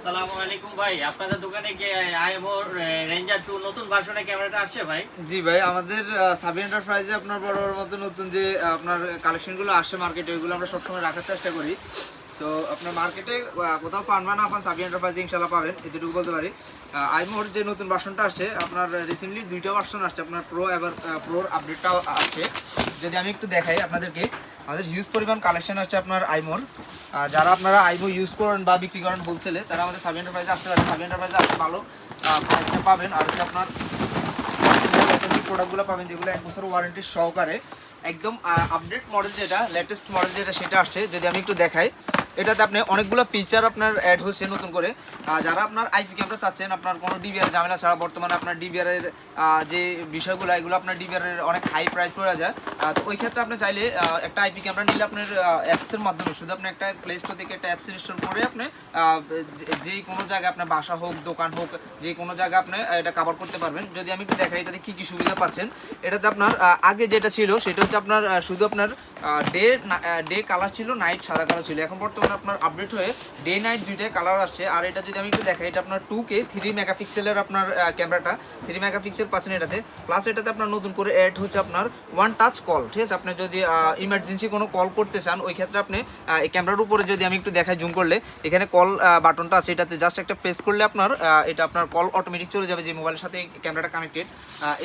আসসালামু আলাইকুম ভাই, আপনাদের দোকানে কি আইএমও রেঞ্জার 2 নতুন ভার্সনে ক্যামেরাটা আসছে ভাই? জি ভাই, আমাদের সাবি এন্টারপ্রাইজে আপনার বড় বড় মতো নতুন যে আপনার কালেকশনগুলো আসে মার্কেটে, ওইগুলো আমরা সবসময় রাখার চেষ্টা করি। তো আপনার মার্কেটে কোথাও পান না পান, সাবি এন্টারপ্রাইজে ইনশাল্লাহ পাবেন, এতটুকু বলতে পারি। আইমোর যে নতুন ভার্সনটা আসছে, আপনার রিসেন্টলি দুইটা ভার্সন আসছে, আপনার প্রো এবার প্রোর আপডেটটাও আসছে। যদি আমি একটু দেখাই আপনাদেরকে, আমাদের হিউজ পরিমাণ কালেকশন আসছে আপনার আইমোর। যারা আপনারা আইমো ইউজ করেন বা বিক্রি করেন হোলসেলে, তারা আমাদের সাবি এন্টারপ্রাইজে আসতে পারেন। সাবি এন্টারপ্রাইজে আসতে ভালো প্রাইসটা পাবেন। আর হচ্ছে আপনার প্রোডাক্টগুলো পাবেন যেগুলো 1 বছর ওয়ারেন্টি সহকারে, একদম আপডেট মডেল যেটা, লেটেস্ট মডেল যেটা সেটা আসছে। যদি আমি একটু দেখাই, এটাতে আপনি অনেকগুলো ফিচার আপনার অ্যাড হচ্ছে নতুন করে। যারা আপনার আইপি ক্যামেরা চাচ্ছেন, আপনার কোনো ডিবিআর ঝামেলা ছাড়া, বর্তমানে আপনার ডিবিআরের যে বিষয়গুলো, এগুলো আপনার ডিবিআরের অনেক হাই প্রাইস পড়ে যায়। তো ওই ক্ষেত্রে আপনি চাইলে একটা আইপি ক্যামেরা নিলে আপনার অ্যাপসের মাধ্যমে, শুধু আপনি একটা প্লে স্টোর থেকে একটা অ্যাপস ইনস্টল করে আপনি যেই কোনো জায়গায় আপনার বাসা হোক, দোকান হোক, যে কোনো জায়গায় আপনি এটা কভার করতে পারবেন। যদি আমি একটু দেখাই এটাতে কী কী সুবিধা পাচ্ছেন। এটাতে আপনার আগে যেটা ছিল সেটা হচ্ছে আপনার শুধু আপনার ডে কালার ছিল, নাইট সাদা কালার ছিল। এখন বর্তমানে আপনার আপডেট হয়ে ডে নাইট দুইটাই কালার আসছে। আর এটা যদি আমি একটু দেখাই, এটা আপনার 2K 3 মেগাপিক্সেলের আপনার ক্যামেরাটা 3 মেগাপিক্সেল পাচ্ছেন এটাতে। প্লাস এটাতে আপনার নতুন করে অ্যাড হচ্ছে আপনার ওয়ান টাচ কল, ঠিক আছে? আপনি যদি ইমার্জেন্সি কোনো কল করতে চান, ওই ক্ষেত্রে আপনি এই ক্যামেরার উপরে যদি আমি একটু দেখাই জুম করলে, এখানে কল বাটনটা আছে, এটাতে জাস্ট একটা প্রেস করলে আপনার এটা আপনার কল অটোমেটিক চলে যাবে যে মোবাইলের সাথে ক্যামেরাটা কানেক্টেড।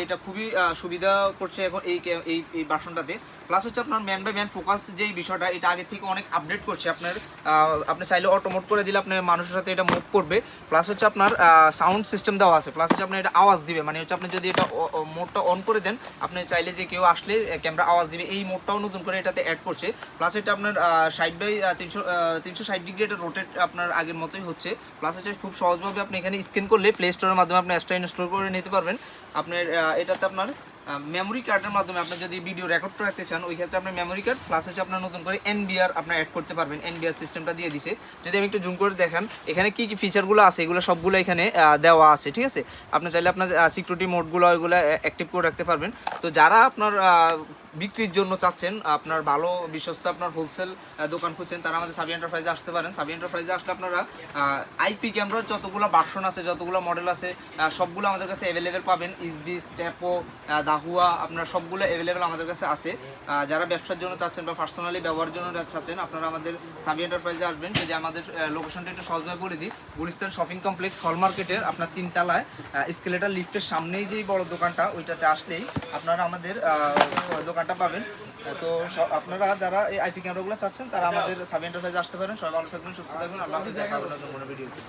এটা খুবই সুবিধা করছে এখন এই ভার্সনটাতে। প্লাস হচ্ছে আপনার ম্যান বাই ম্যান ফোকাস যেই বিষয়টা, এটা আগে থেকে অনেক আপডেট করছে। আপনি চাইলে অটো মোড করে দিলে আপনার মানুষের সাথে এটা মুভ করবে। প্লাস হচ্ছে আপনার সাউন্ড সিস্টেম দেওয়া আছে। প্লাস হচ্ছে আপনার এটা আওয়াজ দিবে, মানে হচ্ছে আপনি যদি এটা মোডটা অন করে দেন, আপনি চাইলে যে কেউ আসলে ক্যামেরা আওয়াজ দিবে, এই মোডটাও নতুন করে এটাতে অ্যাড করছে। প্লাস এটা আপনার 360 ডিগ্রি এটা রোটেট আপনার আগের মতোই হচ্ছে। প্লাস হচ্ছে খুব সহজভাবে আপনি এখানে স্ক্যান করলে প্লে স্টোরের মাধ্যমে আপনি অ্যাপসটা ইনস্টল করে নিতে পারবেন। আপনার এটাতে আপনার মেমোরি কার্ডের মাধ্যমে আপনি যদি ভিডিও রেকর্ড করে রাখতে চান, ওই ক্ষেত্রে আপনার মেমোরি কার্ড প্লাস হচ্ছে আপনার নতুন করে এনবিআর আপনার অ্যাড করতে পারবেন। এনবিআর সিস্টেমটা দিয়ে দিছে। যদি আমি একটু জুম করে দেখান, এখানে কি কি ফিচারগুলো আছে, এগুলো সবগুলো এখানে দেওয়া আছে, ঠিক আছে? আপনি চাইলে আপনার সিকিউরিটি মোডগুলো ওইগুলো অ্যাক্টিভ করে রাখতে পারবেন। তো যারা আপনার বিক্রির জন্য চাচ্ছেন, আপনার ভালো বিশ্বস্ত আপনার হোলসেল দোকান খুঁজছেন, তারা আমাদের সাবি এন্টারপ্রাইজে আসতে পারেন। সাবি এন্টারপ্রাইজে আসলে আপনারা আইপি ক্যামেরার যতগুলো ভার্সন আছে, যতগুলো মডেল আছে, সবগুলো আমাদের কাছে অ্যাভেলেবেল পাবেন। ইসডি, স্টেপো, দাহুয়া, আপনার সবগুলো অ্যাভেলেবেল আমাদের কাছে আছে। যারা ব্যবসার জন্য চাচ্ছেন বা পার্সোনালি ব্যবহারের জন্য চাচ্ছেন, আপনারা আমাদের সাবি এন্টারপ্রাইজে আসবেন। যদি আমাদের লোকেশনটা একটু সহজভাবে বলে দিই, গুলিস্তান শপিং কমপ্লেক্স হল মার্কেটের আপনার 3 তলায় স্কেলেটার লিফটের সামনেই যেই বড় দোকানটা, ওইটাতে আসলেই আপনারা আমাদের দোকানটা পাবেন। তো আপনারা যারা এই আইপি ক্যামেরাগুলো চাচ্ছেন, তারা আমাদের সাবি এন্টারপ্রাইজে আসতে পারেন। সবাই ভালো থাকবেন, সুস্থ থাকবেন। আল্লাহ হাফেজ। দেখা হবে নতুন কোনো ভিডিওতে।